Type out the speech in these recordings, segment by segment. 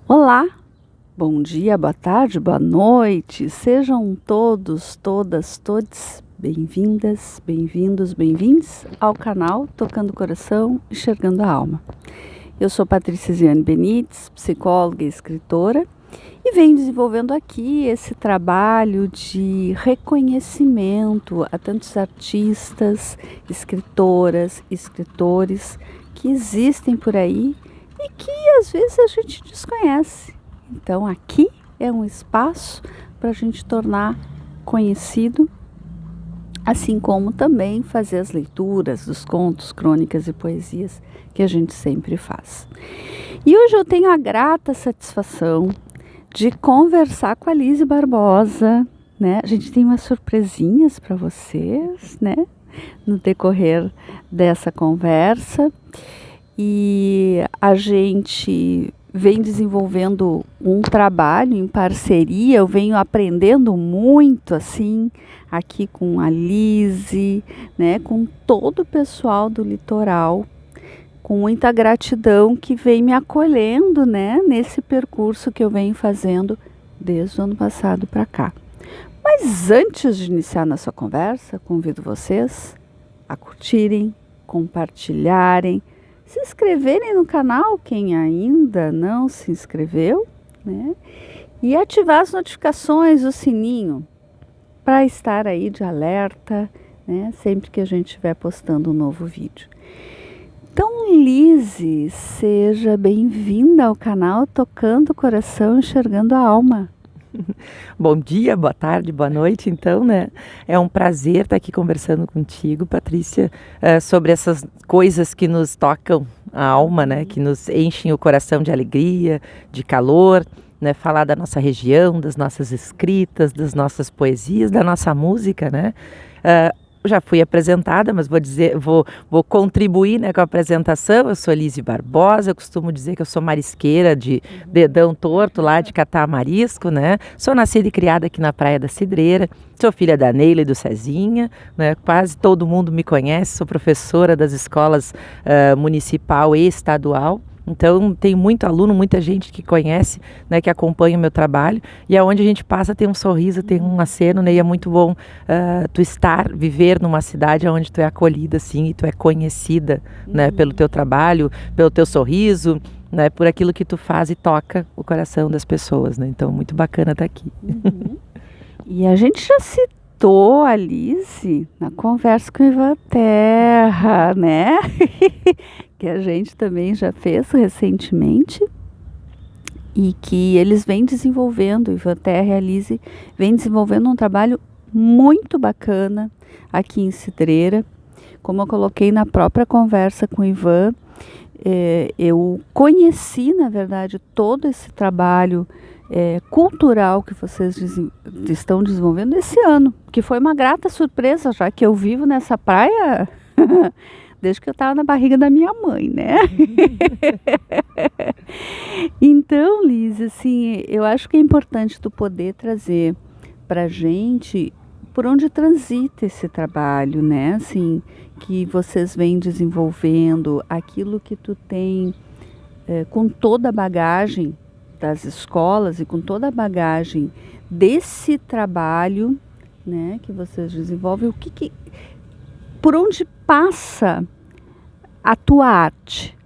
Olá, bom dia, boa tarde, boa noite, sejam todos, todas, todes bem-vindas, bem-vindos, bem-vindes ao canal Tocando Coração, Enxergando a Alma. Eu sou Patrícia Ziane Benites, psicóloga e escritora, e venho desenvolvendo aqui esse trabalho de reconhecimento a tantos artistas, escritoras, escritores que existem por aí e que às vezes a gente desconhece. Então aqui é um espaço para a gente tornar conhecido, assim como também fazer as leituras dos contos, crônicas e poesias que a gente sempre faz. E hoje eu tenho a grata satisfação de conversar com a Lise Barbosa, né? A gente tem umas surpresinhas para vocês, né? No decorrer dessa conversa. E a gente vem desenvolvendo um trabalho em parceria, eu venho aprendendo muito assim, aqui com a Lise, né, com todo o pessoal do litoral, com muita gratidão que vem me acolhendo, né, nesse percurso que eu venho fazendo desde o ano passado para cá. Mas antes de iniciar nossa conversa, convido vocês a curtirem, compartilharem, se inscreverem no canal, quem ainda não se inscreveu, né? E ativar as notificações, o sininho, para estar aí de alerta, né? Sempre que a gente estiver postando um novo vídeo. Então, Lise, seja bem-vinda ao canal Tocando o Coração, Enxergando a Alma. Bom dia, boa tarde, boa noite, então, né? É um prazer estar aqui conversando contigo, Patrícia, sobre essas coisas que nos tocam a alma, né? Que nos enchem o coração de alegria, de calor, né? Falar da nossa região, das nossas escritas, das nossas poesias, da nossa música, né? Já fui apresentada, mas vou contribuir, né, com a apresentação. Eu sou Lise Barbosa, eu costumo dizer que eu sou marisqueira de dedão torto lá de catar marisco, né? Sou nascida e criada aqui na Praia da Cidreira, sou filha da Neila e do Cezinha, né? Quase todo mundo me conhece, sou professora das escolas municipal e estadual. Então tem muito aluno, muita gente que conhece, né, que acompanha o meu trabalho, e aonde a gente passa tem um sorriso, tem um aceno, né, e é muito bom tu viver numa cidade onde tu é acolhida assim, e tu é conhecida, né, pelo teu trabalho, pelo teu sorriso, né, por aquilo que tu faz e toca o coração das pessoas, né? Então muito bacana estar aqui. E a gente já citou a Lise na conversa com o Ivan Terra, né? Que a gente também já fez recentemente e que eles vêm desenvolvendo, o Ivan Terra e a Lise vêm desenvolvendo um trabalho muito bacana aqui em Cidreira. Como eu coloquei na própria conversa com o Ivan, eu conheci, na verdade, todo esse trabalho cultural que vocês estão desenvolvendo esse ano, que foi uma grata surpresa, já que eu vivo nessa praia desde que eu estava na barriga da minha mãe, né? Então, Lise, assim, eu acho que é importante tu poder trazer pra gente por onde transita esse trabalho, né? Assim, que vocês vêm desenvolvendo, aquilo que tu tem com toda a bagagem das escolas e com toda a bagagem desse trabalho, né, que vocês desenvolvem, por onde passa a tua arte?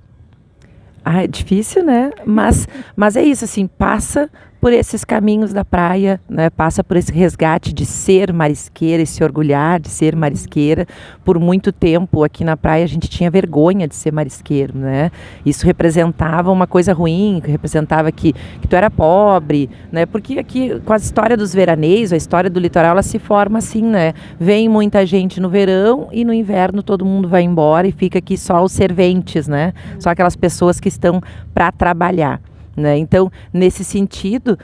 É difícil, né? Mas é isso, assim, passa por esses caminhos da praia, né? Passa por esse resgate de ser marisqueira e se orgulhar de ser marisqueira. Por muito tempo aqui na praia a gente tinha vergonha de ser marisqueiro, né? Isso representava uma coisa ruim, que representava que tu era pobre, né? Porque aqui com a história dos veraneios, a história do litoral, ela se forma assim, né? Vem muita gente no verão e no inverno todo mundo vai embora e fica aqui só os serventes, né? Só aquelas pessoas que estão para trabalhar, né? Então, nesse sentido,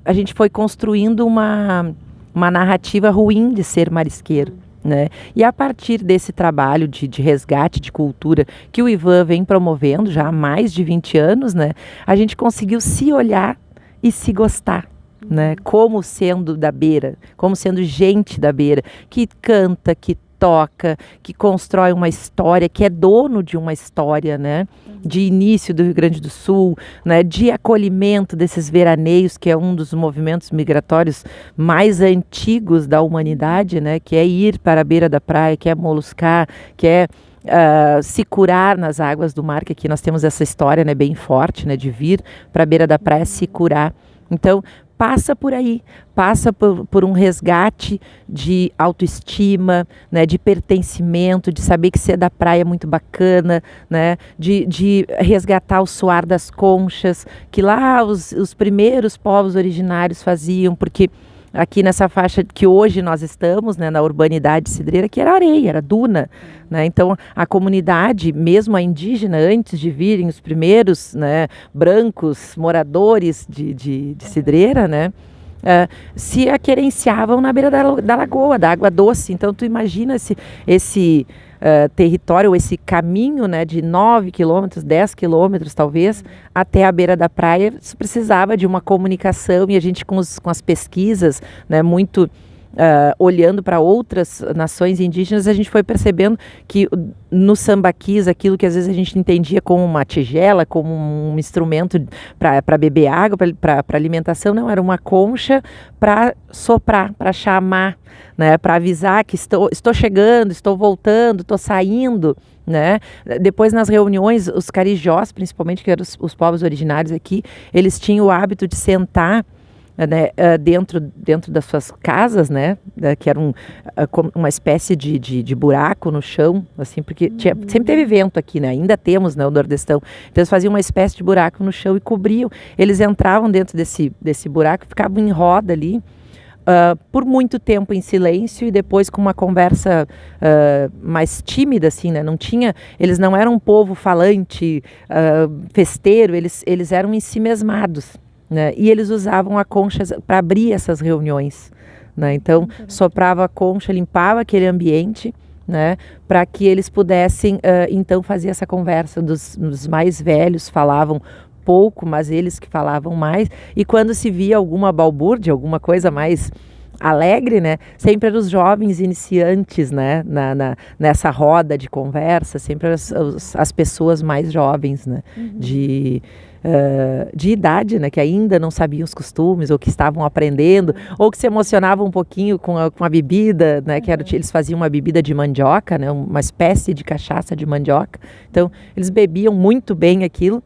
a gente foi construindo uma narrativa ruim de ser marisqueiro, né? E a partir desse trabalho de resgate de cultura que o Ivan vem promovendo já há mais de 20 anos, né? A gente conseguiu se olhar e se gostar, né? Como sendo da beira, como sendo gente da beira, que canta, que toca, que constrói uma história, que é dono de uma história, né? De início do Rio Grande do Sul, né? De acolhimento desses veraneios, que é um dos movimentos migratórios mais antigos da humanidade, né? Que é ir para a beira da praia, que é moluscar, que é se curar nas águas do mar, que aqui nós temos essa história, né, bem forte, né, de vir para a beira da praia se curar. Então, passa por aí, passa por um resgate de autoestima, né, de pertencimento, de saber que ser da praia é muito bacana, né, de resgatar o suar das conchas, que lá os primeiros povos originários faziam, porque aqui nessa faixa que hoje nós estamos, né, na urbanidade cidreira, que era areia, era duna, né? Então a comunidade, mesmo a indígena, antes de virem os primeiros, né, brancos moradores de cidreira, né, se aquerenciavam na beira da lagoa, da água doce. Então tu imagina esse território, esse caminho, né, de 9 quilômetros, 10 quilômetros talvez, até a beira da praia. Isso precisava de uma comunicação, e a gente com as pesquisas, né, muito olhando para outras nações indígenas, a gente foi percebendo que no sambaquis, aquilo que às vezes a gente entendia como uma tigela, como um instrumento para beber água, para alimentação, não, era uma concha para soprar, para chamar, né, para avisar que estou chegando, estou voltando, estou saindo, né? Depois nas reuniões, os carijós, principalmente, que eram os povos originários aqui, eles tinham o hábito de sentar, né, dentro das suas casas, né, que era uma espécie de buraco no chão, assim, porque sempre teve vento aqui, né, ainda temos, né, o Nordestão. Então eles faziam uma espécie de buraco no chão e cobriam. Eles entravam dentro desse buraco e ficavam em roda ali, por muito tempo em silêncio, e depois com uma conversa mais tímida, assim, né? Eles não eram um povo falante, festeiro, eles eram ensimesmados, né? E eles usavam a concha para abrir essas reuniões, né? Então soprava a concha, limpava aquele ambiente, né, para que eles pudessem então fazer essa conversa. Dos mais velhos falavam pouco, mas eles que falavam mais, e quando se via alguma balbúrdia, alguma coisa mais alegre, né, sempre eram os jovens iniciantes, né, nessa roda de conversa, sempre as pessoas mais jovens, né, de idade, né, que ainda não sabiam os costumes, ou que estavam aprendendo, ou que se emocionavam um pouquinho com a bebida, né, que eles faziam uma bebida de mandioca, né, uma espécie de cachaça de mandioca. Então eles bebiam muito bem aquilo,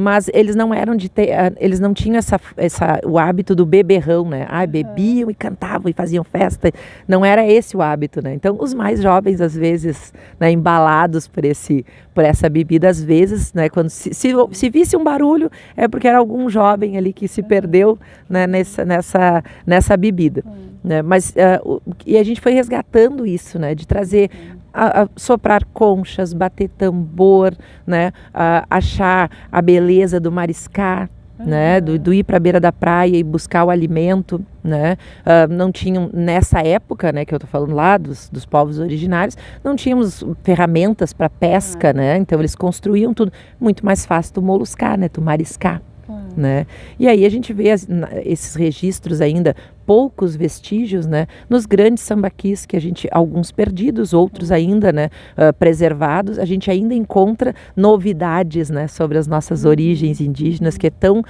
mas eles não eram eles não tinham o hábito do beberrão, né? Bebiam e cantavam e faziam festa. Não era esse o hábito, né? Então, os mais jovens, às vezes, né, embalados por essa bebida, às vezes, né, quando se visse um barulho, é porque era algum jovem ali que se perdeu, né, nessa bebida. Né? Mas, e a gente foi resgatando isso, né, de trazer soprar conchas, bater tambor, né, achar a beleza do mariscar, né, do ir para a beira da praia e buscar o alimento, né. Não tinham, nessa época, né, que eu estou falando lá dos povos originários, não tínhamos ferramentas para pesca, né, então eles construíam tudo muito mais fácil do moluscar, né, do mariscar. Né? E aí a gente vê esses registros ainda, poucos vestígios, né, nos grandes sambaquis, que alguns perdidos, outros ainda, né, preservados. A gente ainda encontra novidades, né, sobre as nossas origens indígenas, que é tão...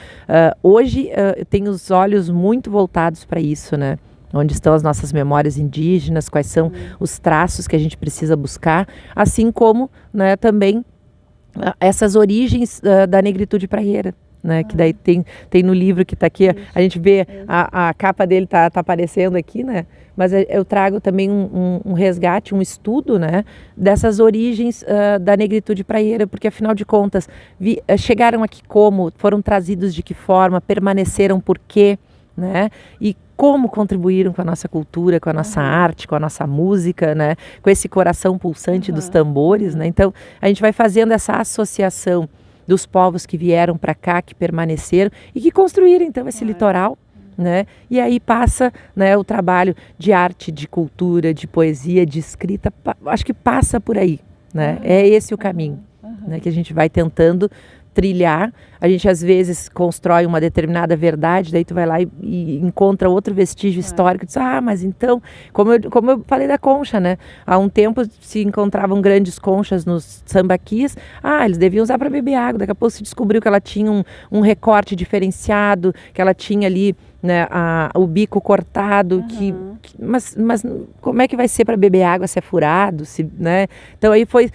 hoje tem os olhos muito voltados para isso, né? Onde estão as nossas memórias indígenas, quais são os traços que a gente precisa buscar, assim como, né, também essas origens da negritude praieira. Né, que daí tem no livro que está aqui, a gente vê a capa dele tá aparecendo aqui, né, mas eu trago também um resgate, um estudo, né, dessas origens da negritude praieira, porque afinal de contas chegaram aqui como, foram trazidos de que forma, permaneceram por quê, né, e como contribuíram com a nossa cultura, com a nossa arte, com a nossa música, né, com esse coração pulsante dos tambores, né. Então a gente vai fazendo essa associação dos povos que vieram para cá, que permaneceram e que construíram então esse litoral, né? E aí passa, né, o trabalho de arte, de cultura, de poesia, de escrita, acho que passa por aí, né? É esse o caminho, né, que a gente vai tentando trilhar. A gente às vezes constrói uma determinada verdade, daí tu vai lá e encontra outro vestígio histórico, diz, mas então, como eu falei da concha, né? Há um tempo se encontravam grandes conchas nos sambaquis, eles deviam usar para beber água, daqui a pouco se descobriu que ela tinha um recorte diferenciado, que ela tinha ali, né, o bico cortado, mas como é que vai ser para beber água se é furado, né? Então aí foi...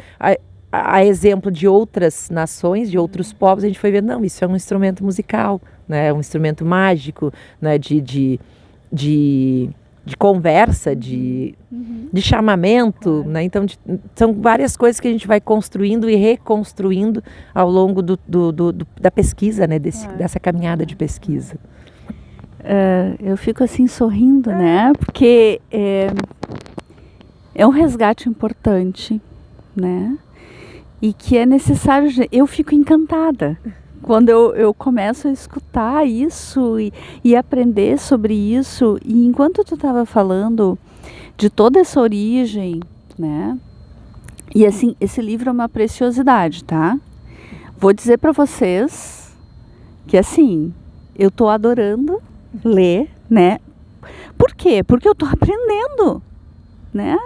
A exemplo de outras nações, de outros povos, a gente foi vendo, não, isso é um instrumento musical, né, um instrumento mágico, né, de conversa, de chamamento, né, então são várias coisas que a gente vai construindo e reconstruindo ao longo da pesquisa, né, dessa caminhada de pesquisa. Eu fico assim sorrindo, né, porque é um resgate importante, né, e que é necessário. Eu fico encantada quando eu começo a escutar isso e aprender sobre isso. E enquanto tu estava falando de toda essa origem, né? E assim, esse livro é uma preciosidade, tá? Vou dizer para vocês que assim, eu tô adorando ler, né? Por quê? Porque eu tô aprendendo, né?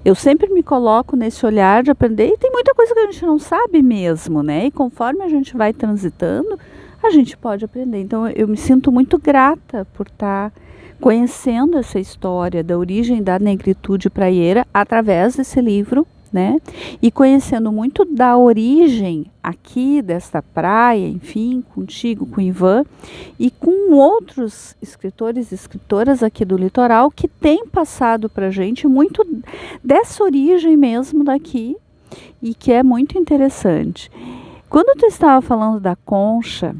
Eu sempre me coloco nesse olhar de aprender, e tem muita coisa que a gente não sabe mesmo, né? E conforme a gente vai transitando, a gente pode aprender. Então eu me sinto muito grata por estar conhecendo essa história da origem da negritude praieira através desse livro, né? E conhecendo muito da origem aqui desta praia, enfim, contigo, com o Ivan e com outros escritores e escritoras aqui do litoral que têm passado para a gente muito dessa origem mesmo daqui e que é muito interessante. Quando tu estava falando da concha,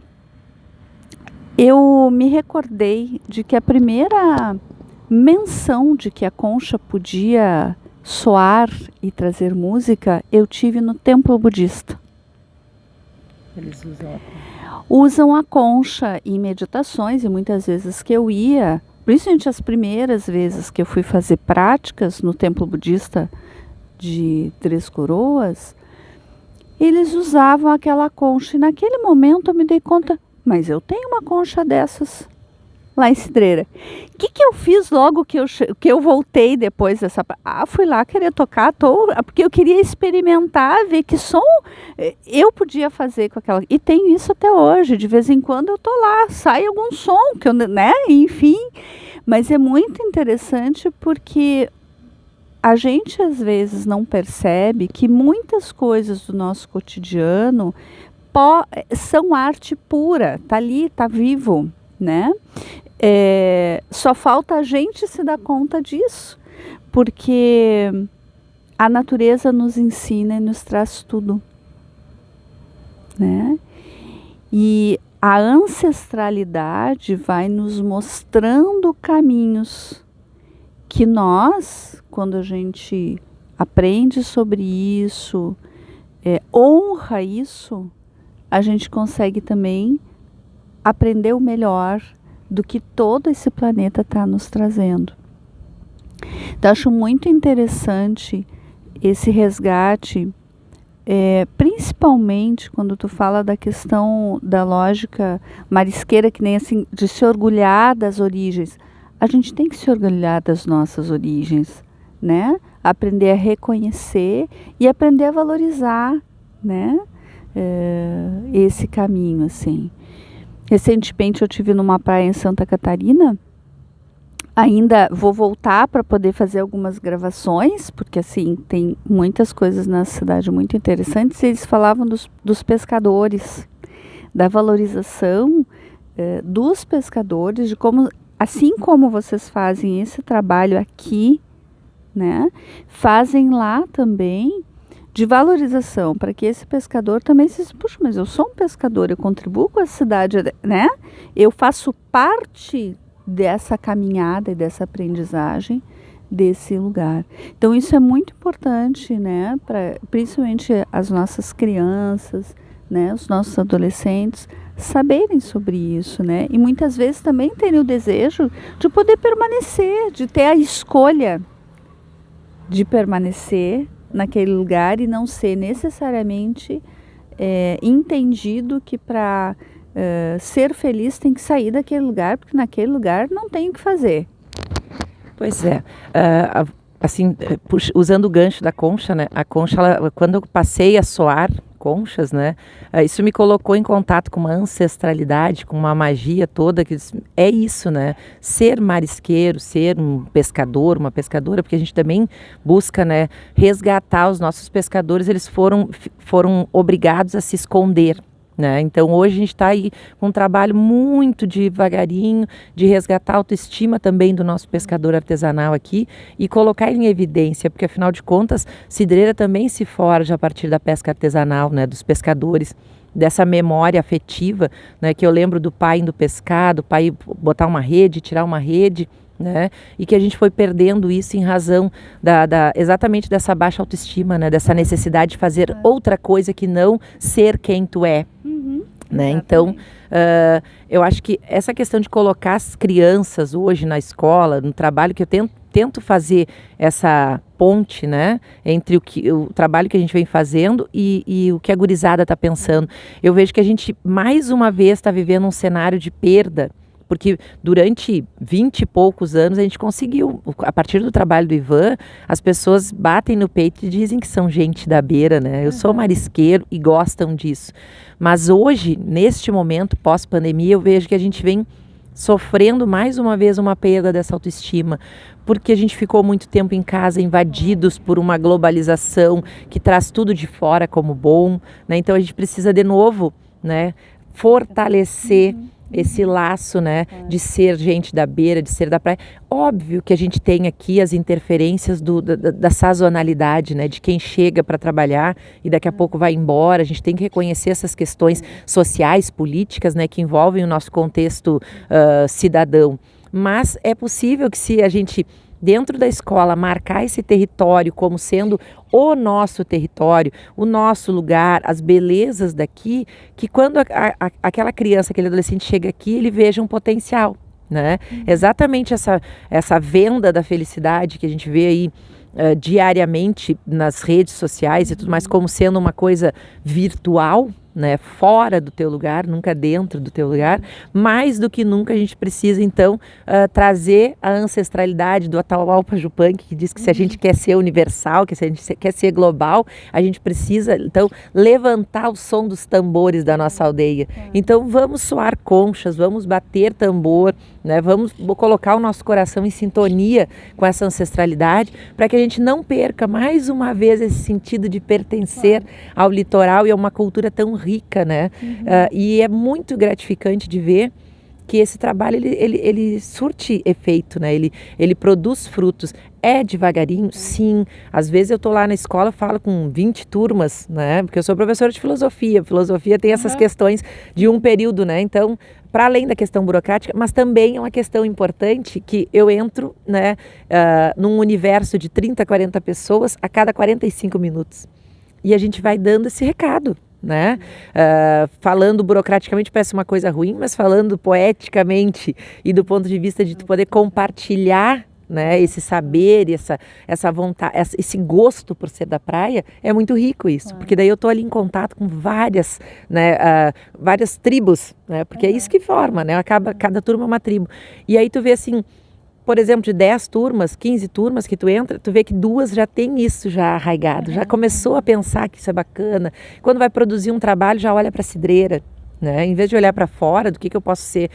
eu me recordei de que a primeira menção de que a concha podia soar e trazer música, eu tive no templo budista. Eles usam a concha em meditações, e muitas vezes que eu ia, principalmente as primeiras vezes que eu fui fazer práticas no templo budista de Três Coroas, eles usavam aquela concha, e naquele momento eu me dei conta, mas eu tenho uma concha dessas lá em Cidreira. O que eu fiz logo que eu voltei depois dessa... fui lá querer tocar, porque eu queria experimentar, ver que som eu podia fazer com aquela... E tenho isso até hoje, de vez em quando eu tô lá, sai algum som, que eu, né? Enfim, mas é muito interessante porque a gente às vezes não percebe que muitas coisas do nosso cotidiano são arte pura, tá ali, tá vivo, né? Só falta a gente se dar conta disso, porque a natureza nos ensina e nos traz tudo, né? E a ancestralidade vai nos mostrando caminhos que nós, quando a gente aprende sobre isso, honra isso, a gente consegue também aprender o melhor do que todo esse planeta está nos trazendo. Então, acho muito interessante esse resgate, principalmente quando tu fala da questão da lógica marisqueira, que nem assim, de se orgulhar das origens. A gente tem que se orgulhar das nossas origens, né? Aprender a reconhecer e aprender a valorizar, né? Esse caminho, assim. Recentemente eu tive numa praia em Santa Catarina, ainda vou voltar para poder fazer algumas gravações, porque assim, tem muitas coisas na cidade muito interessantes, e eles falavam dos pescadores, da valorização dos pescadores, de como, assim como vocês fazem esse trabalho aqui, né, fazem lá também, de valorização, para que esse pescador também se diz, puxa, mas eu sou um pescador, eu contribuo com a cidade, né? Eu faço parte dessa caminhada e dessa aprendizagem desse lugar. Então isso é muito importante, né? Principalmente as nossas crianças, né? Os nossos adolescentes saberem sobre isso, né? E muitas vezes também terem o desejo de poder permanecer, de ter a escolha de permanecer naquele lugar e não ser necessariamente entendido que para ser feliz tem que sair daquele lugar, porque naquele lugar não tem o que fazer. Pois é, assim, usando o gancho da concha, né? A concha, quando eu passei a soar conchas, né? Isso me colocou em contato com uma ancestralidade, com uma magia toda, que é isso, né? Ser marisqueiro, ser um pescador, uma pescadora, porque a gente também busca, né, resgatar os nossos pescadores, eles foram obrigados a se esconder. Né? Então hoje a gente está aí com um trabalho muito devagarinho de resgatar a autoestima também do nosso pescador artesanal aqui e colocar ele em evidência, porque afinal de contas cidreira também se forja a partir da pesca artesanal, né? Dos pescadores, dessa memória afetiva, né? Que eu lembro do pai indo pescar, do pai botar uma rede, tirar uma rede, né? E que a gente foi perdendo isso em razão exatamente dessa baixa autoestima, né? Dessa necessidade de fazer outra coisa que não ser quem tu é. Né? Então, eu acho que essa questão de colocar as crianças hoje na escola, no trabalho que eu tento fazer essa ponte, né, entre o trabalho que a gente vem fazendo e o que a gurizada está pensando. Eu vejo que a gente, mais uma vez, está vivendo um cenário de perda, porque durante 20 e poucos anos a gente conseguiu, a partir do trabalho do Ivan, as pessoas batem no peito e dizem que são gente da beira, né? Eu sou marisqueiro e gostam disso. Mas hoje, neste momento, pós-pandemia, eu vejo que a gente vem sofrendo mais uma vez uma perda dessa autoestima, porque a gente ficou muito tempo em casa invadidos por uma globalização que traz tudo de fora como bom, né? Então a gente precisa de novo, né, fortalecer esse laço, né, de ser gente da beira, de ser da praia. Óbvio que a gente tem aqui as interferências da sazonalidade, né, de quem chega para trabalhar e daqui a pouco vai embora. A gente tem que reconhecer essas questões sociais, políticas, né, que envolvem o nosso contexto cidadão. Mas é possível que, se a gente, dentro da escola, marcar esse território como sendo o nosso território, o nosso lugar, as belezas daqui, que quando aquela criança, aquele adolescente chega aqui, ele veja um potencial, né? Exatamente essa venda da felicidade que a gente vê aí diariamente nas redes sociais e tudo mais, como sendo uma coisa virtual, né, fora do teu lugar, nunca dentro do teu lugar. Mais do que nunca a gente precisa então trazer a ancestralidade do Atahualpa Yupanqui, que diz que se a gente quer ser universal, que se a gente quer ser global, a gente precisa então levantar o som dos tambores da nossa aldeia. Então vamos soar conchas, vamos bater tambor, né, vamos colocar o nosso coração em sintonia com essa ancestralidade, para que a gente não perca mais uma vez esse sentido de pertencer ao litoral e a uma cultura tão rica, né? E é muito gratificante de ver que esse trabalho ele surte efeito, né? Ele produz frutos. É devagarinho, sim. Às vezes eu estou lá na escola, falo com 20 turmas, né? Porque eu sou professora de filosofia. Filosofia tem essas questões de um período, né? Então, para além da questão burocrática, mas também é uma questão importante que eu entro, né, num universo de 30, 40 pessoas a cada 45 minutos. E a gente vai dando esse recado, né? Falando burocraticamente parece uma coisa ruim, mas falando poeticamente e do ponto de vista de tu poder compartilhar, né, esse saber, essa vontade, esse gosto por ser da praia, é muito rico isso, porque daí eu estou ali em contato com várias, né, várias tribos, né, porque é isso que forma, né, cada turma é uma tribo, e aí tu vê assim, por exemplo, de 10 turmas, 15 turmas que tu entra, tu vê que 2 já tem isso já arraigado, já começou a pensar que isso é bacana. Quando vai produzir um trabalho, já olha para a cidreira, né? Em vez de olhar para fora, do que eu posso ser,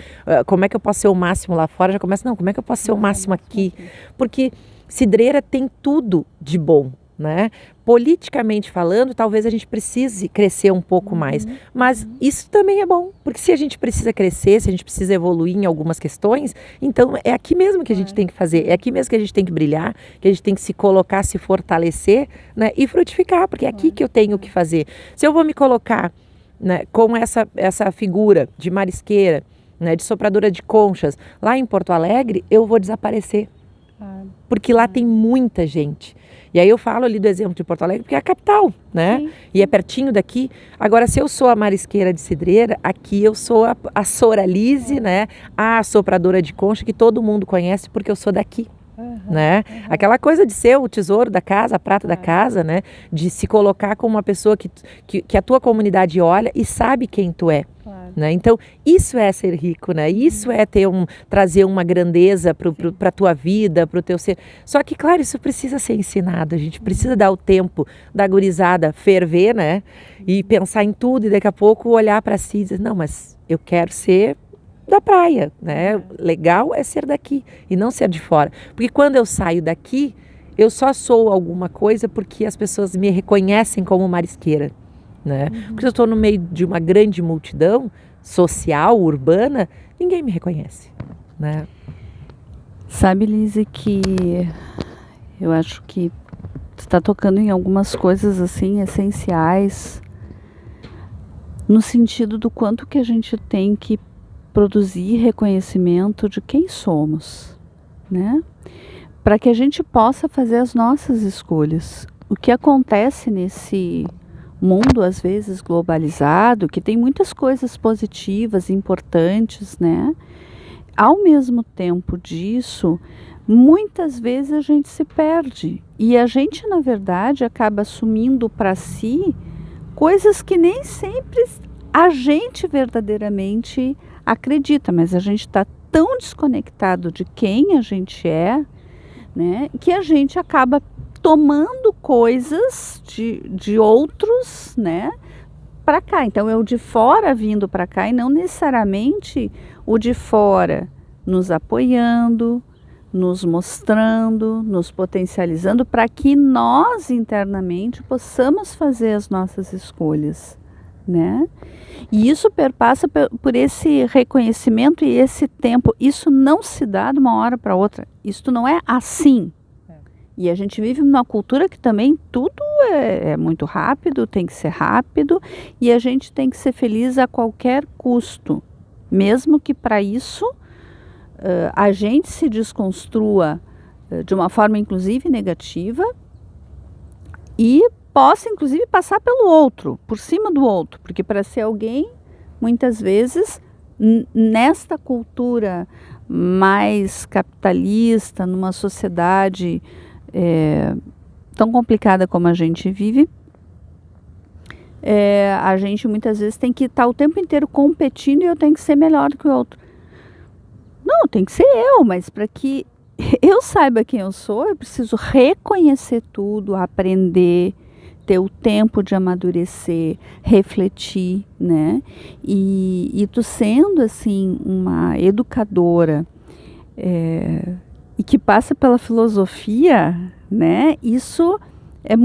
como é que eu posso ser o máximo lá fora, já começa, não, como é que eu posso ser o máximo aqui? Porque cidreira tem tudo de bom, né? Politicamente falando, talvez a gente precise crescer um pouco mais, mas isso também é bom, porque se a gente precisa crescer, se a gente precisa evoluir em algumas questões, então é aqui mesmo que a gente tem que fazer, é aqui mesmo que a gente tem que brilhar, que a gente tem que se colocar, se fortalecer, né, e frutificar, porque é aqui que eu tenho que fazer. Se eu vou me colocar, né, com essa figura de marisqueira, né, de sopradora de conchas, lá em Porto Alegre, eu vou desaparecer, porque lá tem muita gente. E aí eu falo ali do exemplo de Porto Alegre, porque é a capital, né? Sim. E é pertinho daqui. Agora, se eu sou a marisqueira de cidreira, aqui eu sou a Soralize, né? A sopradora de concha, que todo mundo conhece, porque eu sou daqui. né? Aquela coisa de ser o tesouro da casa, a prata da casa, né? De se colocar como uma pessoa que a tua comunidade olha e sabe quem tu é. Né? Então, isso é ser rico, né? Isso é trazer uma grandeza para a tua vida, para o teu ser. Só que, claro, isso precisa ser ensinado. A gente precisa dar o tempo da gurizada ferver, né? E pensar em tudo e daqui a pouco olhar para si e dizer, não, mas eu quero ser da praia, né? Legal é ser daqui e não ser de fora. Porque quando eu saio daqui, eu só sou alguma coisa porque as pessoas me reconhecem como marisqueira. Né? Porque eu estou no meio de uma grande multidão social, urbana, ninguém me reconhece, né? Sabe, Lise, que eu acho que tu está tocando em algumas coisas assim essenciais, no sentido do quanto que a gente tem que produzir reconhecimento de quem somos, né? Para que a gente possa fazer as nossas escolhas. O que acontece nesse mundo às vezes globalizado, que tem muitas coisas positivas, importantes, né? Ao mesmo tempo disso, muitas vezes a gente se perde e a gente, na verdade, acaba assumindo para si coisas que nem sempre a gente verdadeiramente acredita, mas a gente está tão desconectado de quem a gente é, né, que a gente acaba tomando coisas de outros, né, para cá. Então é o de fora vindo para cá e não necessariamente o de fora nos apoiando, nos mostrando, nos potencializando para que nós internamente possamos fazer as nossas escolhas, né? E isso perpassa por esse reconhecimento e esse tempo. Isso não se dá de uma hora para outra. Isso não é assim. E a gente vive numa cultura que também tudo é muito rápido, tem que ser rápido, e a gente tem que ser feliz a qualquer custo, mesmo que para isso a gente se desconstrua de uma forma inclusive negativa e possa inclusive passar pelo outro, por cima do outro, porque para ser alguém, muitas vezes, nesta cultura mais capitalista, numa sociedade tão complicada como a gente vive, a gente muitas vezes tem que estar o tempo inteiro competindo e eu tenho que ser melhor do que o outro. Não, tem que ser eu, mas para que eu saiba quem eu sou, eu preciso reconhecer tudo, aprender, ter o tempo de amadurecer, refletir, né? E tu sendo, assim, uma educadora e que passa pela filosofia, né? Isso é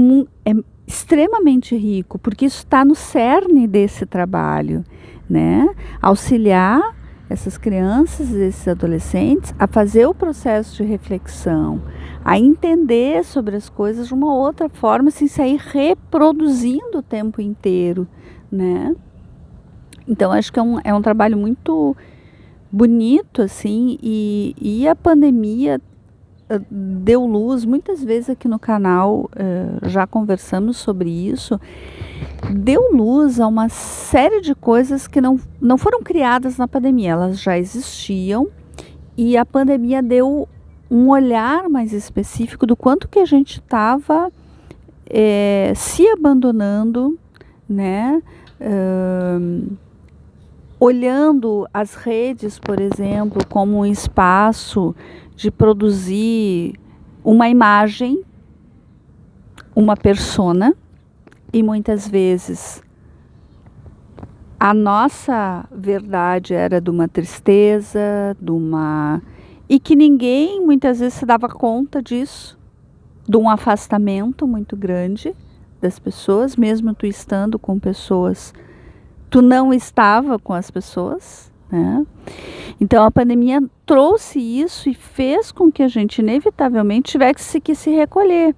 extremamente rico, porque isso está no cerne desse trabalho, né? Auxiliar essas crianças, esses adolescentes, a fazer o processo de reflexão, a entender sobre as coisas de uma outra forma, sem sair reproduzindo o tempo inteiro, né? Então, acho que é um trabalho muito bonito, assim, e a pandemia deu luz, muitas vezes aqui no canal já conversamos sobre isso, deu luz a uma série de coisas que não foram criadas na pandemia, elas já existiam e a pandemia deu um olhar mais específico do quanto que a gente estava se abandonando, né? Olhando as redes, por exemplo, como um espaço de produzir uma imagem, uma persona, e muitas vezes a nossa verdade era de uma tristeza, e que ninguém muitas vezes se dava conta disso, de um afastamento muito grande das pessoas, mesmo tu estando com pessoas, tu não estava com as pessoas, né? Então a pandemia trouxe isso e fez com que a gente inevitavelmente tivesse que se recolher,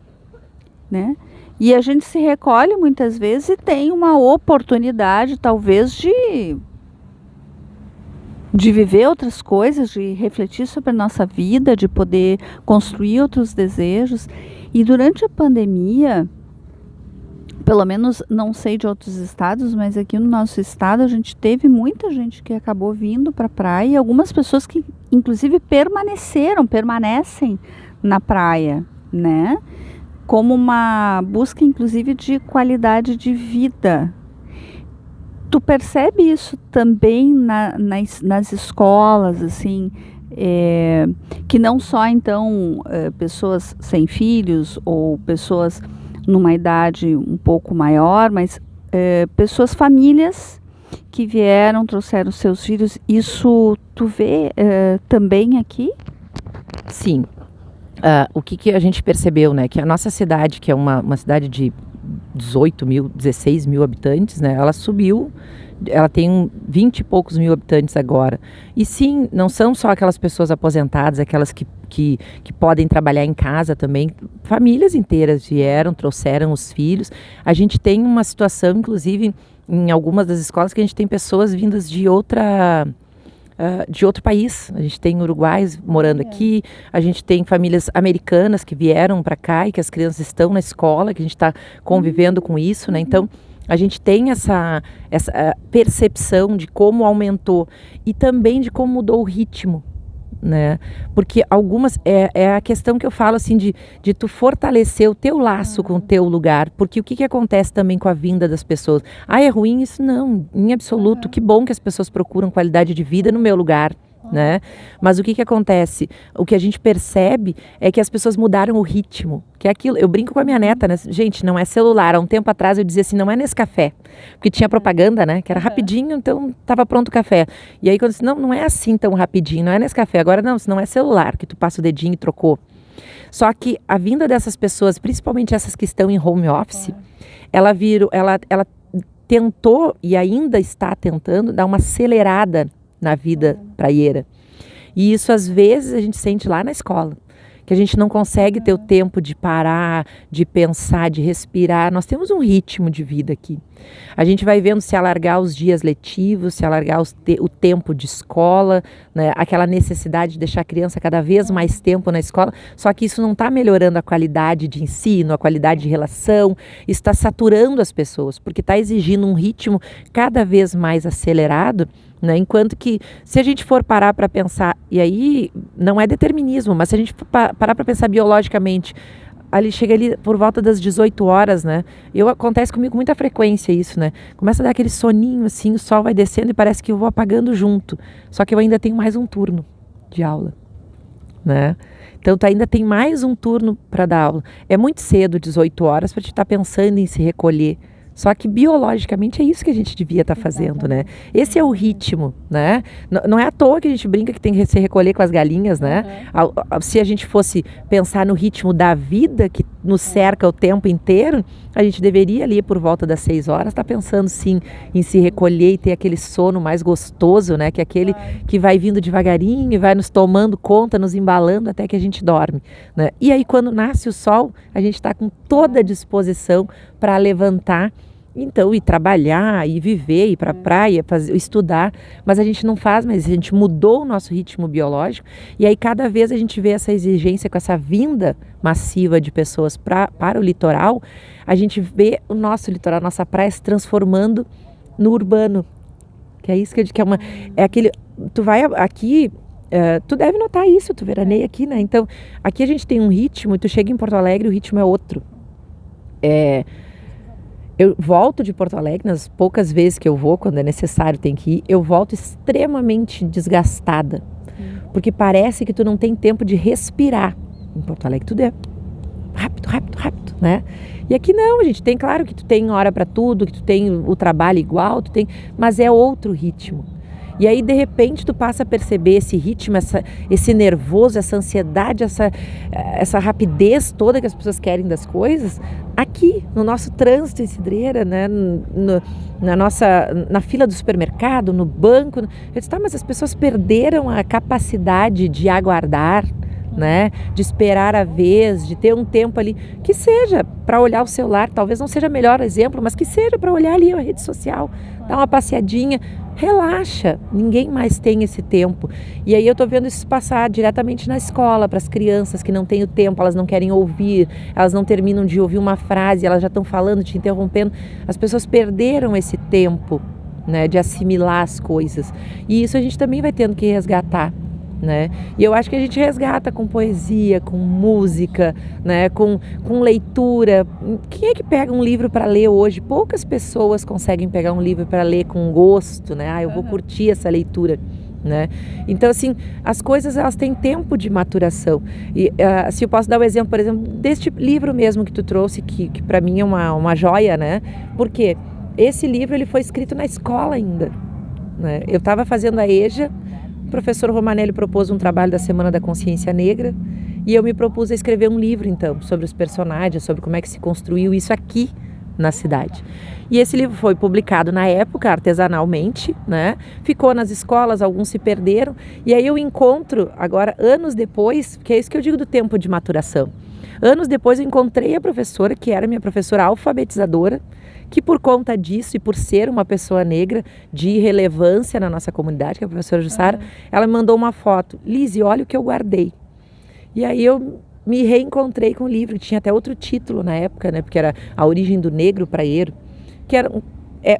né? E a gente se recolhe muitas vezes e tem uma oportunidade talvez de viver outras coisas, de refletir sobre a nossa vida, de poder construir outros desejos. E durante a pandemia, pelo menos não sei de outros estados, mas aqui no nosso estado a gente teve muita gente que acabou vindo para a praia e algumas pessoas que inclusive permanecem na praia, né? Como uma busca, inclusive, de qualidade de vida. Tu percebe isso também nas escolas, assim, que não só, então, pessoas sem filhos ou pessoas numa idade um pouco maior, mas pessoas, famílias que vieram, trouxeram seus filhos. Isso tu vê também aqui? Sim. O que a gente percebeu, né? Que a nossa cidade, que é uma cidade de 18 mil, 16 mil habitantes, né? Ela subiu, ela tem 20 e poucos mil habitantes agora. E sim, não são só aquelas pessoas aposentadas, aquelas que podem trabalhar em casa também. Famílias inteiras vieram, trouxeram os filhos. A gente tem uma situação, inclusive, em algumas das escolas, que a gente tem pessoas vindas de outro país. A gente tem uruguaios morando aqui, a gente tem famílias americanas que vieram para cá e que as crianças estão na escola, que a gente está convivendo com isso, né? Então, a gente tem essa percepção de como aumentou e também de como mudou o ritmo, né? Porque algumas é a questão que eu falo assim de tu fortalecer o teu laço com o teu lugar, porque o que acontece também com a vinda das pessoas? É ruim isso? Não, em absoluto. Que bom que as pessoas procuram qualidade de vida no meu lugar, né? Mas o que acontece? O que a gente percebe é que as pessoas mudaram o ritmo, que é aquilo. Eu brinco com a minha neta, né? Gente, não é celular. Há um tempo atrás eu dizia assim, não é nesse café, porque tinha propaganda, né? Que era rapidinho, então estava pronto o café. E aí quando eu disse, não é assim tão rapidinho, não é nesse café. Agora não, se não é celular, que tu passa o dedinho e trocou. Só que a vinda dessas pessoas, principalmente essas que estão em home office, ela tentou e ainda está tentando dar uma acelerada na vida praieira. E isso às vezes a gente sente lá na escola, que a gente não consegue ter o tempo de parar, de pensar, de respirar. Nós temos um ritmo de vida aqui. A gente vai vendo se alargar os dias letivos, se alargar o tempo de escola, né? Aquela necessidade de deixar a criança cada vez mais tempo na escola, só que isso não está melhorando a qualidade de ensino, a qualidade de relação, está saturando as pessoas, porque está exigindo um ritmo cada vez mais acelerado, né? Enquanto que, se a gente for parar para pensar, e aí não é determinismo, mas se a gente parar para pensar biologicamente, chega ali por volta das 18 horas, né? Acontece comigo com muita frequência isso, né? Começa a dar aquele soninho assim, o sol vai descendo e parece que eu vou apagando junto. Só que eu ainda tenho mais um turno de aula, né? Então tu ainda tem mais um turno para dar aula. É muito cedo, 18 horas, para te estar pensando em se recolher. Só que biologicamente é isso que a gente devia estar fazendo, né? Esse é o ritmo, né? Não é à toa que a gente brinca que tem que se recolher com as galinhas, né? Se a gente fosse pensar no ritmo da vida que nos cerca o tempo inteiro, a gente deveria ali por volta das 6 horas estar pensando sim em se recolher e ter aquele sono mais gostoso, né? Que é aquele que vai vindo devagarinho e vai nos tomando conta, nos embalando até que a gente dorme, né? E aí quando nasce o sol, a gente está com toda a disposição para levantar, então, ir trabalhar, ir viver, ir para a praia, estudar, mas a gente não faz mais, a gente mudou o nosso ritmo biológico e aí cada vez a gente vê essa exigência com essa vinda massiva de pessoas para o litoral, a gente vê o nosso litoral, nossa praia se transformando no urbano, que é isso que eu digo, que é aquele, tu vai aqui, tu deve notar isso, tu veraneia aqui, né? Então, aqui a gente tem um ritmo e tu chega em Porto Alegre o ritmo é outro. Eu volto de Porto Alegre, nas poucas vezes que eu vou, quando é necessário, tem que ir, eu volto extremamente desgastada. Porque parece que tu não tem tempo de respirar. Em Porto Alegre tudo é rápido, rápido, rápido, né? E aqui não, a gente tem, claro que tu tem hora para tudo, que tu tem o trabalho igual, mas é outro ritmo. E aí, de repente, tu passa a perceber esse ritmo, esse nervoso, essa ansiedade, essa rapidez toda que as pessoas querem das coisas, aqui, no nosso trânsito em Cidreira, né? Na fila do supermercado, no banco. Eu disse, mas as pessoas perderam a capacidade de aguardar, né? De esperar a vez, de ter um tempo ali, que seja para olhar o celular, talvez não seja o melhor exemplo, mas que seja para olhar ali a rede social, dar uma passeadinha, relaxa, ninguém mais tem esse tempo. E aí eu tô vendo isso passar diretamente na escola, para as crianças que não têm o tempo, elas não querem ouvir, elas não terminam de ouvir uma frase, elas já estão falando, te interrompendo. As pessoas perderam esse tempo, né, de assimilar as coisas. E isso a gente também vai tendo que resgatar. né? E eu acho que a gente resgata com poesia, com música, né? Com leitura. Quem é que pega um livro para ler hoje? Poucas pessoas conseguem pegar um livro para ler com gosto, né? Ah, eu vou curtir essa leitura. Né? Então, assim, as coisas elas têm tempo de maturação. E se eu posso dar o exemplo, por exemplo, deste livro mesmo que tu trouxe, que para mim é uma joia, né? Porque esse livro ele foi escrito na escola ainda, né? Eu estava fazendo a EJA, o professor Romanelli propôs um trabalho da Semana da Consciência Negra e eu me propus a escrever um livro, então, sobre os personagens, sobre como é que se construiu isso aqui na cidade. E esse livro foi publicado na época, artesanalmente, né? Ficou nas escolas, alguns se perderam. E aí eu encontro, agora, anos depois, que é isso que eu digo do tempo de maturação. Anos depois eu encontrei a professora, que era minha professora alfabetizadora, que por conta disso e por ser uma pessoa negra de relevância na nossa comunidade, que é a professora Jussara, ela me mandou uma foto. Lise, olha o que eu guardei. E aí eu me reencontrei com o livro, que tinha até outro título na época, né? Porque era A Origem do Negro Praieiro, que eram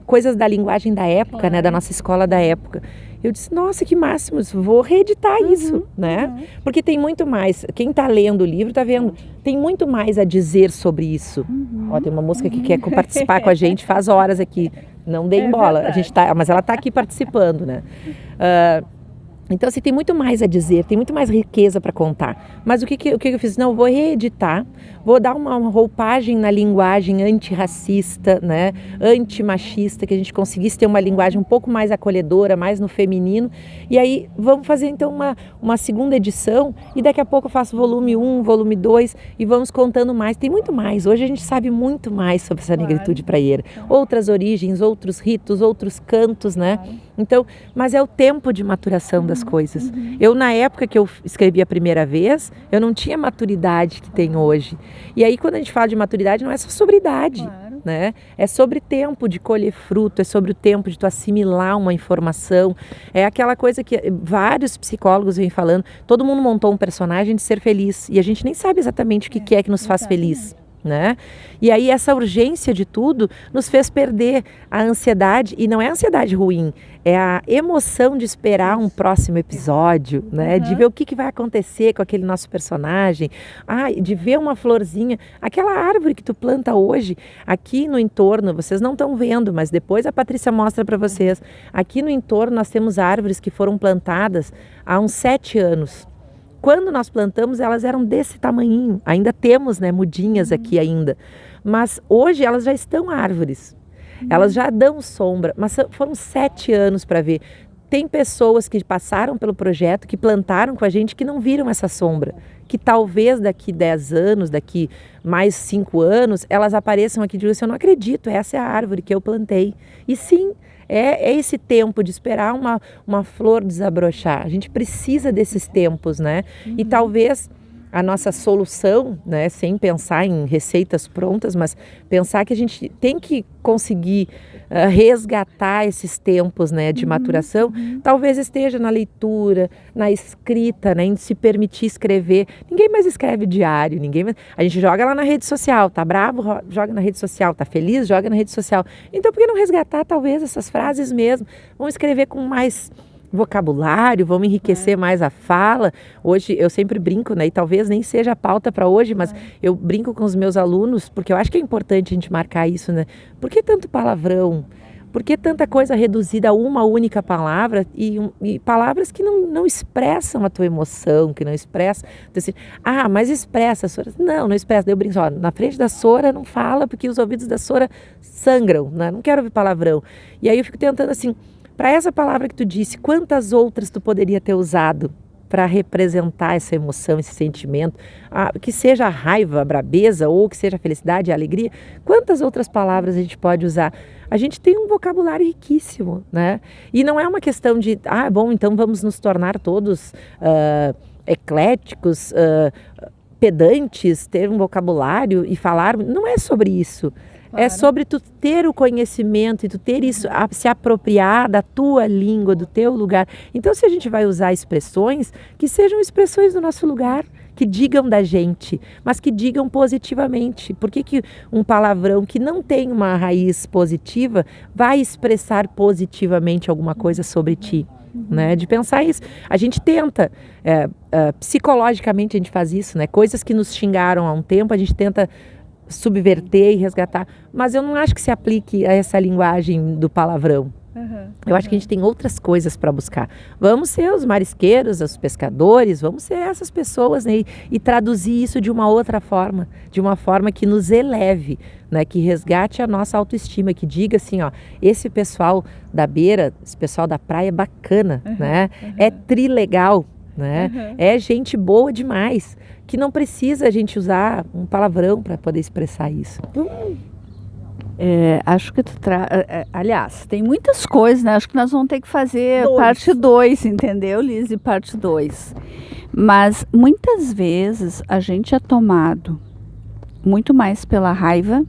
coisas da linguagem da época, né? Da nossa escola da época. Eu disse, nossa, que máximo, vou reeditar isso, né? Porque tem muito mais, quem está lendo o livro está vendo, tem muito mais a dizer sobre isso. Ó, tem uma moça que quer participar com a gente, faz horas aqui, não deem bola, a gente tá, mas ela está aqui participando, né? Então, assim, tem muito mais a dizer, tem muito mais riqueza para contar. Mas o que eu fiz? Não, eu vou reeditar, vou dar uma roupagem na linguagem antirracista, né? Antimachista, que a gente conseguisse ter uma linguagem um pouco mais acolhedora, mais no feminino. E aí, vamos fazer, então, uma segunda edição e daqui a pouco eu faço volume 1, volume 2 e vamos contando mais. Tem muito mais. Hoje a gente sabe muito mais sobre essa negritude praieira. Outras origens, outros ritos, outros cantos, né? Então, mas é o tempo de maturação das coisas. Eu, na época que eu escrevi a primeira vez, eu não tinha a maturidade que tenho hoje. E aí, quando a gente fala de maturidade, não é só sobre idade, né? É sobre tempo de colher fruto, é sobre o tempo de tu assimilar uma informação. É aquela coisa que vários psicólogos vêm falando, todo mundo montou um personagem de ser feliz, e a gente nem sabe exatamente o que é que nos faz feliz. Né? E aí essa urgência de tudo nos fez perder a ansiedade, e não é a ansiedade ruim, é a emoção de esperar um próximo episódio, né? De ver o que vai acontecer com aquele nosso personagem, de ver uma florzinha, aquela árvore que tu planta hoje, aqui no entorno, vocês não estão vendo, mas depois a Patrícia mostra para vocês, aqui no entorno nós temos árvores que foram plantadas há uns 7 anos. Quando nós plantamos, elas eram desse tamanhinho. Ainda temos, né, mudinhas aqui ainda. Mas hoje elas já estão árvores. Elas já dão sombra. Mas foram 7 anos para ver. Tem pessoas que passaram pelo projeto, que plantaram com a gente, que não viram essa sombra. Que talvez daqui 10 anos, daqui mais 5 anos, elas apareçam aqui e digam assim, eu não acredito, essa é a árvore que eu plantei. E sim, é esse tempo de esperar uma flor desabrochar. A gente precisa desses tempos, né? E talvez a nossa solução, né, sem pensar em receitas prontas, mas pensar que a gente tem que conseguir resgatar esses tempos, né, de maturação, talvez esteja na leitura, na escrita, né, em se permitir escrever. Ninguém mais escreve diário, a gente joga lá na rede social, tá bravo, joga na rede social, tá feliz, joga na rede social. Então, por que não resgatar talvez essas frases mesmo? Vamos escrever com mais vocabulário, vamos enriquecer mais a fala. Hoje eu sempre brinco, né, e talvez nem seja a pauta para hoje, mas eu brinco com os meus alunos, porque eu acho que é importante a gente marcar isso, né? Por que tanto palavrão? Por que tanta coisa reduzida a uma única palavra e palavras que não expressam a tua emoção, que não expressam, então, assim, mas expressa, Sora. Não expressa. Daí eu brinco, na frente da Sora não fala, porque os ouvidos da Sora sangram, né? Não quero ouvir palavrão. E aí eu fico tentando assim, para essa palavra que tu disse, quantas outras tu poderia ter usado para representar essa emoção, esse sentimento, que seja a raiva, a brabeza, ou que seja a felicidade, a alegria? Quantas outras palavras a gente pode usar? A gente tem um vocabulário riquíssimo, né? E não é uma questão de, bom, então vamos nos tornar todos ecléticos, pedantes, ter um vocabulário e falar. Não é sobre isso. Claro. É sobre tu ter o conhecimento e tu ter isso, se apropriar da tua língua, do teu lugar. Então, se a gente vai usar expressões, que sejam expressões do nosso lugar, que digam da gente, mas que digam positivamente. Por que um palavrão que não tem uma raiz positiva vai expressar positivamente alguma coisa sobre ti? né? De pensar isso. A gente tenta, psicologicamente a gente faz isso, né? Coisas que nos xingaram há um tempo, a gente tenta subverter e resgatar. Mas eu não acho que se aplique a essa linguagem do palavrão. Eu acho que a gente tem outras coisas para buscar. Vamos ser os marisqueiros, os pescadores, vamos ser essas pessoas, né? E traduzir isso de uma outra forma, de uma forma que nos eleve, né? Que resgate a nossa autoestima, que diga assim, ó, esse pessoal da beira, esse pessoal da praia é bacana, né? É trilegal, né? É gente boa demais, que não precisa a gente usar um palavrão para poder expressar isso. Acho que aliás, tem muitas coisas, né? Acho que nós vamos ter que fazer parte 2, entendeu, Lise? Parte 2. Mas muitas vezes a gente é tomado muito mais pela raiva,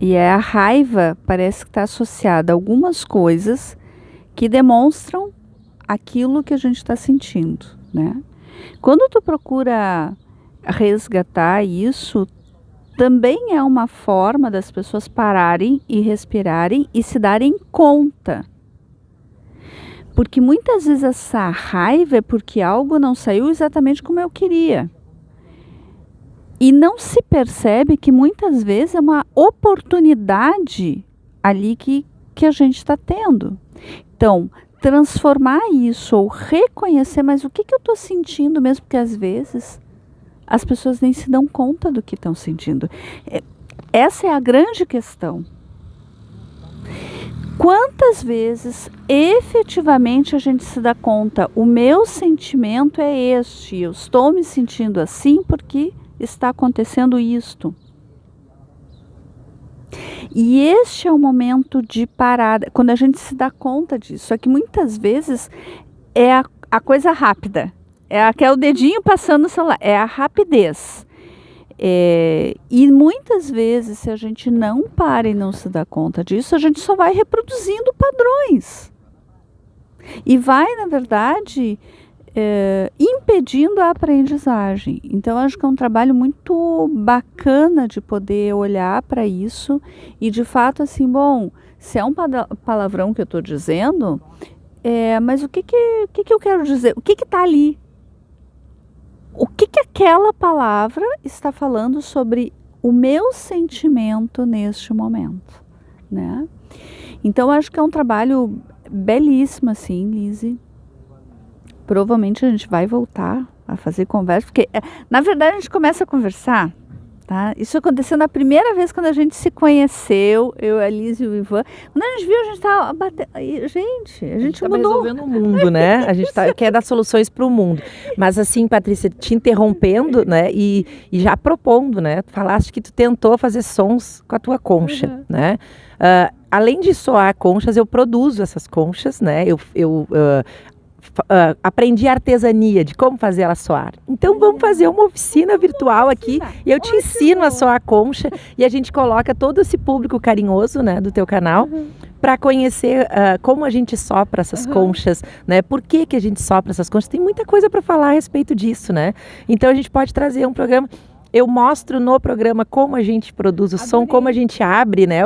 e a raiva parece que está associada a algumas coisas que demonstram aquilo que a gente está sentindo, né? Quando tu procura resgatar isso, também é uma forma das pessoas pararem e respirarem e se darem conta. Porque muitas vezes essa raiva é porque algo não saiu exatamente como eu queria. E não se percebe que muitas vezes é uma oportunidade ali que a gente está tendo. Então, transformar isso ou reconhecer, mas o que eu estou sentindo mesmo, porque às vezes as pessoas nem se dão conta do que estão sentindo. Essa é a grande questão. Quantas vezes efetivamente a gente se dá conta, o meu sentimento é este, eu estou me sentindo assim porque está acontecendo isto. E este é o momento de parada, quando a gente se dá conta disso. Só que muitas vezes é a coisa rápida. É o dedinho passando no celular, é a rapidez. E muitas vezes, se a gente não para e não se dá conta disso, a gente só vai reproduzindo padrões. E vai, na verdade, impedindo a aprendizagem. Então, acho que é um trabalho muito bacana de poder olhar para isso e, de fato, assim, bom, se é um palavrão que eu estou dizendo, mas o que eu quero dizer? O que está ali? O que aquela palavra está falando sobre o meu sentimento neste momento, né? Então, acho que é um trabalho belíssimo, assim, Lise. Provavelmente a gente vai voltar a fazer conversa, porque, na verdade, a gente começa a conversar, tá? Isso aconteceu na primeira vez quando a gente se conheceu, eu, a Lise e o Ivan. Quando a gente viu, a gente estava batendo. Gente, a gente tá mudou. resolvendo o mundo, né? A gente quer dar soluções para o mundo. Mas assim, Patrícia, te interrompendo, né? E já propondo, né? Tu falaste que tu tentou fazer sons com a tua concha, né? Além de soar conchas, eu produzo essas conchas, né? Aprendi a artesania de como fazer ela soar. Então vamos fazer uma oficina virtual aqui e eu te ensino a soar concha e a gente coloca todo esse público carinhoso, né, do teu canal para conhecer como a gente sopra essas conchas, né? Por que a gente sopra essas conchas? Tem muita coisa para falar a respeito disso, né? Então a gente pode trazer um programa. Eu mostro no programa como a gente produz o som, como a gente abre, né,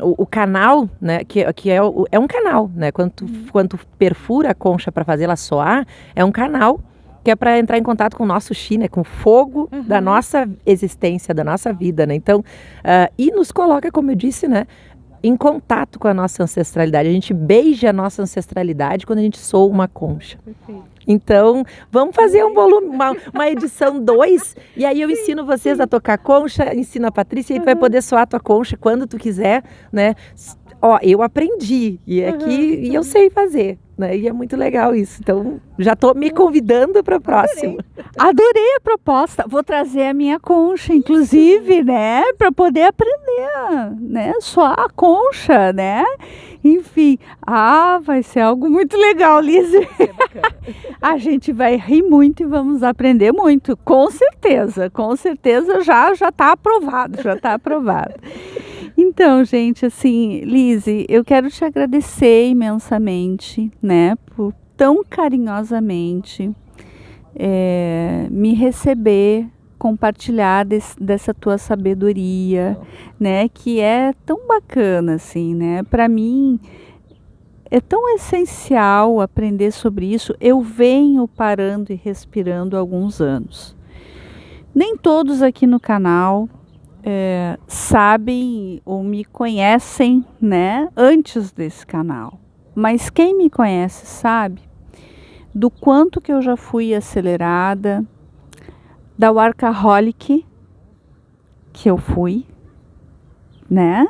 o canal, né, que é um canal, né, quando tu perfura a concha para fazer ela soar, é um canal que é para entrar em contato com o nosso chi, né, com o fogo da nossa existência, da nossa vida, né, então, e nos coloca, como eu disse, né, em contato com a nossa ancestralidade. A gente beija a nossa ancestralidade quando a gente soa uma concha. Perfeito. Então, vamos fazer um volume, uma edição 2, e aí eu ensino vocês a tocar concha, ensino a Patrícia, e tu vai poder soar a tua concha quando tu quiser, né? Ó, eu aprendi, e e eu sei fazer, né? E é muito legal isso. Então, já estou me convidando para a próxima. Adorei a proposta. Vou trazer a minha concha, inclusive, né? Para poder aprender, né? Soar a concha, né? Enfim, vai ser algo muito legal, Lise. A gente vai rir muito e vamos aprender muito, com certeza já está aprovado, Então, gente, assim, Lise, eu quero te agradecer imensamente, né, por tão carinhosamente me receber, compartilhar dessa tua sabedoria, né, que é tão bacana, assim, né, para mim é tão essencial aprender sobre isso. Eu venho parando e respirando há alguns anos. Nem todos aqui no canal sabem ou me conhecem, né, antes desse canal. Mas quem me conhece sabe do quanto que eu já fui acelerada, da workaholic que eu fui, né?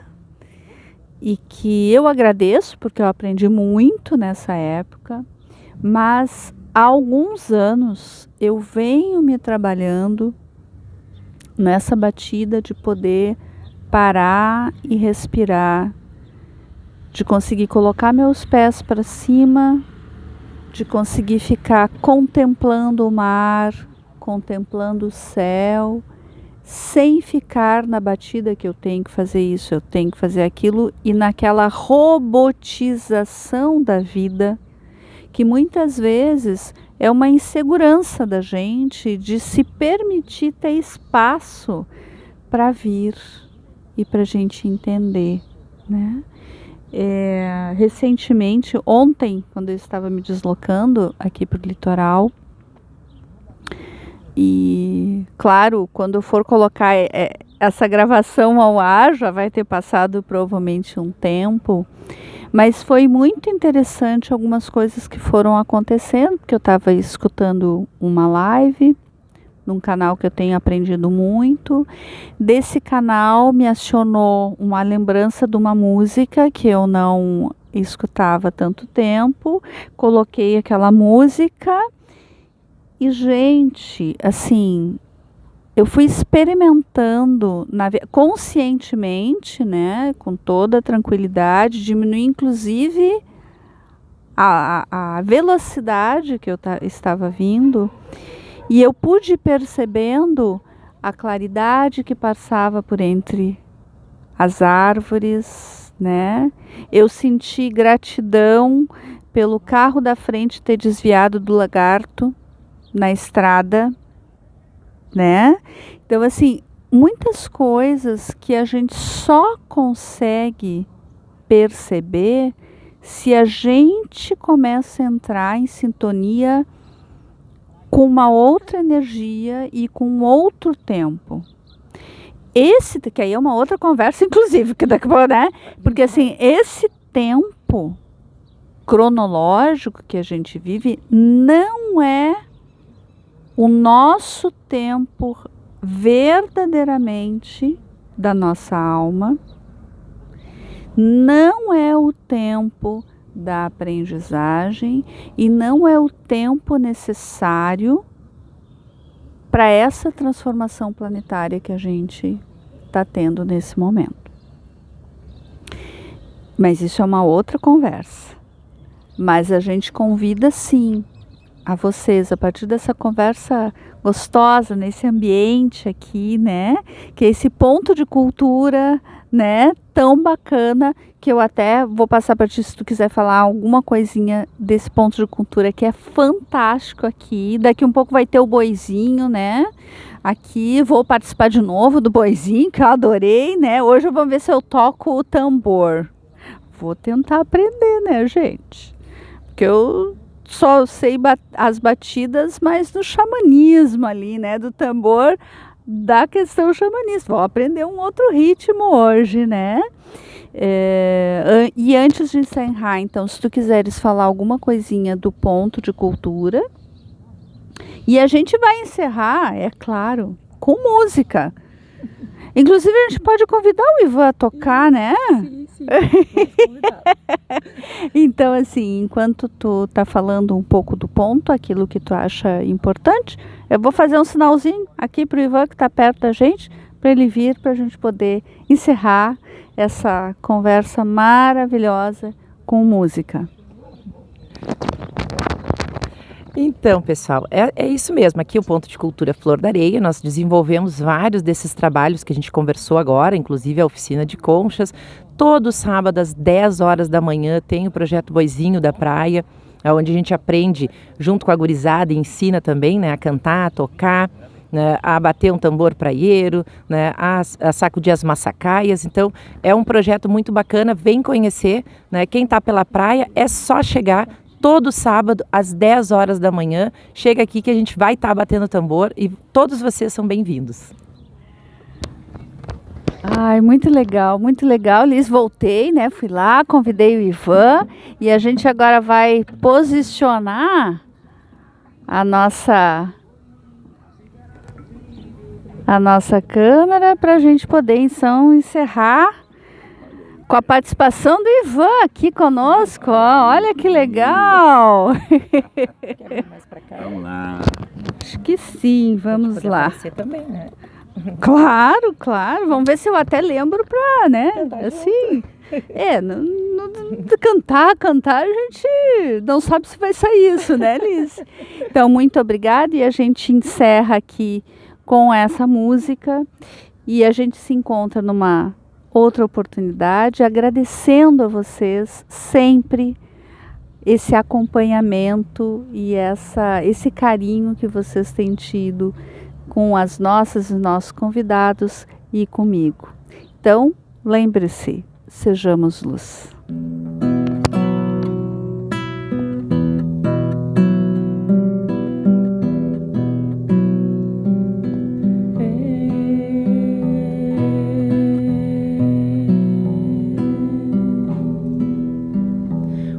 E que eu agradeço porque eu aprendi muito nessa época, mas há alguns anos eu venho me trabalhando nessa batida de poder parar e respirar, de conseguir colocar meus pés para cima, de conseguir ficar contemplando o mar, contemplando o céu, sem ficar na batida que eu tenho que fazer isso, eu tenho que fazer aquilo, e naquela robotização da vida, que muitas vezes é uma insegurança da gente de se permitir ter espaço para vir e para a gente entender, né? Recentemente, ontem, quando eu estava me deslocando aqui para o litoral, e claro, quando eu for colocar essa gravação ao ar, já vai ter passado provavelmente um tempo, mas foi muito interessante algumas coisas que foram acontecendo, porque eu estava escutando uma live num canal que eu tenho aprendido muito. Desse canal me acionou uma lembrança de uma música que eu não escutava há tanto tempo. Coloquei aquela música e, gente, assim, eu fui experimentando conscientemente, né, com toda a tranquilidade, diminuir inclusive a velocidade que eu estava vindo. E eu pude ir percebendo a claridade que passava por entre as árvores, né? Eu senti gratidão pelo carro da frente ter desviado do lagarto na estrada, né? Então, assim, muitas coisas que a gente só consegue perceber se a gente começa a entrar em sintonia com uma outra energia e com outro tempo. Esse, que aí é uma outra conversa, inclusive, que daqui a pouco, né? Porque assim, esse tempo cronológico que a gente vive não é o nosso tempo verdadeiramente da nossa alma, não é o tempo da aprendizagem e não é o tempo necessário para essa transformação planetária que a gente está tendo nesse momento. Mas isso é uma outra conversa. Mas a gente convida sim a vocês, a partir dessa conversa gostosa, nesse ambiente aqui, né? Que é esse ponto de cultura, né? Tão bacana, que eu até vou passar para ti se tu quiser falar alguma coisinha desse ponto de cultura que é fantástico aqui. Daqui um pouco vai ter o boizinho, né? Aqui vou participar de novo do boizinho, que eu adorei, né? Hoje vamos ver se eu toco o tambor. Vou tentar aprender, né, gente? Porque eu só sei as batidas, mas do xamanismo ali, né? Do tambor, da questão xamanista. Vou aprender um outro ritmo hoje, né? E antes de encerrar, então, se tu quiseres falar alguma coisinha do ponto de cultura, e a gente vai encerrar, é claro, com música. Inclusive a gente pode convidar o Ivan a tocar, né? Sim, então, assim, enquanto tu tá falando um pouco do ponto, aquilo que tu acha importante, eu vou fazer um sinalzinho aqui pro Ivan que tá perto da gente, para ele vir, para a gente poder encerrar essa conversa maravilhosa com música. Então, pessoal, é isso mesmo. Aqui o Ponto de Cultura Flor da Areia. Nós desenvolvemos vários desses trabalhos que a gente conversou agora, inclusive a oficina de conchas. Todo sábado às 10 horas da manhã tem o projeto Boizinho da Praia, onde a gente aprende junto com a gurizada e ensina também, né, a cantar, a tocar. né, a bater um tambor praieiro, né, a sacudir as massacaias. Então, é um projeto muito bacana, vem conhecer, né? Quem está pela praia é só chegar todo sábado às 10 horas da manhã. Chega aqui que a gente vai estar batendo tambor e todos vocês são bem-vindos. Ai, muito legal, Liz. Voltei, né? Fui lá, convidei o Ivan e a gente agora vai posicionar a nossa câmera para a gente poder então encerrar com a participação do Ivan aqui conosco. Ó, olha que legal! Vamos lá. Acho que sim, vamos lá. Você também, né? Claro. Vamos ver se eu até lembro para, né? Assim, cantar a gente não sabe se vai sair isso, né, Liz? Então, muito obrigada e a gente encerra aqui com essa música e a gente se encontra numa outra oportunidade, agradecendo a vocês sempre esse acompanhamento e esse carinho que vocês têm tido com as nossas e nossos convidados e comigo. Então, lembre-se, sejamos luz.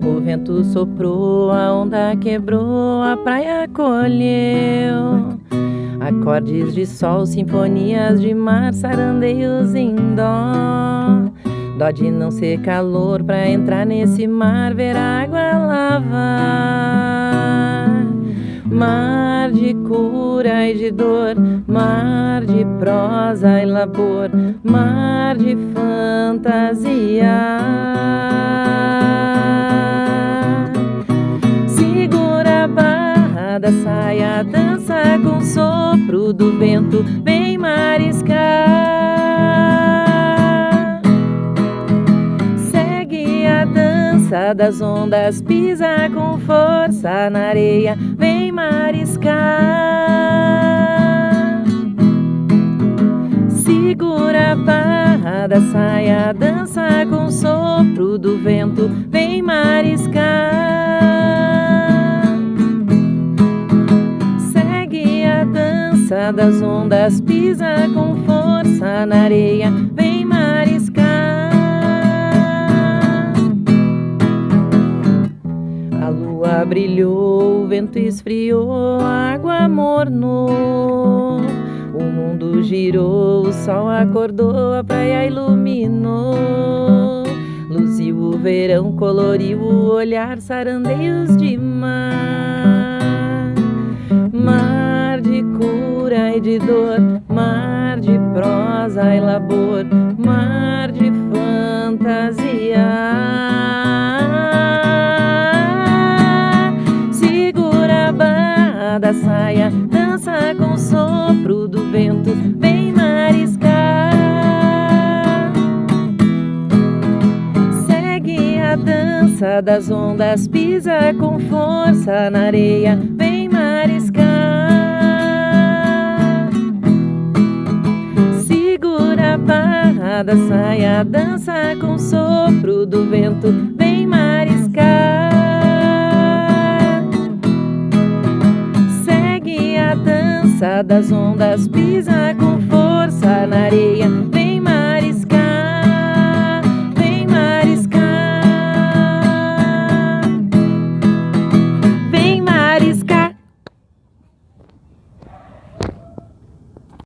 O vento soprou, a onda quebrou, a praia acolheu. Acordes de sol, sinfonias de mar, sarandeios em dó. Dó de não ser calor pra entrar nesse mar, ver a água lavar. Mar de cura e de dor, mar de prosa e labor, mar de fantasia. Segura a barra da saia, dança com o sopro do vento, vem mariscar. Segue a dança das ondas, pisa com força na areia, vem mariscar. Segura a barra da saia, dança com o sopro do vento, vem mariscar. Das ondas, pisa com força na areia, vem mariscar. A lua brilhou, o vento esfriou, a água mornou. O mundo girou, o sol acordou, a praia iluminou. Luziu o verão, coloriu o olhar, sarandeios de mar. Mar de cura e de dor, mar de prosa e labor, mar de fantasia. Segura a barra da saia, dança com o sopro do vento, vem mariscar. Segue a dança das ondas, pisa com força na areia, vem mariscar. Segura a barra da saia, dança com o sopro do vento, vem mariscar. Segue a dança das ondas, pisa com força na areia, vem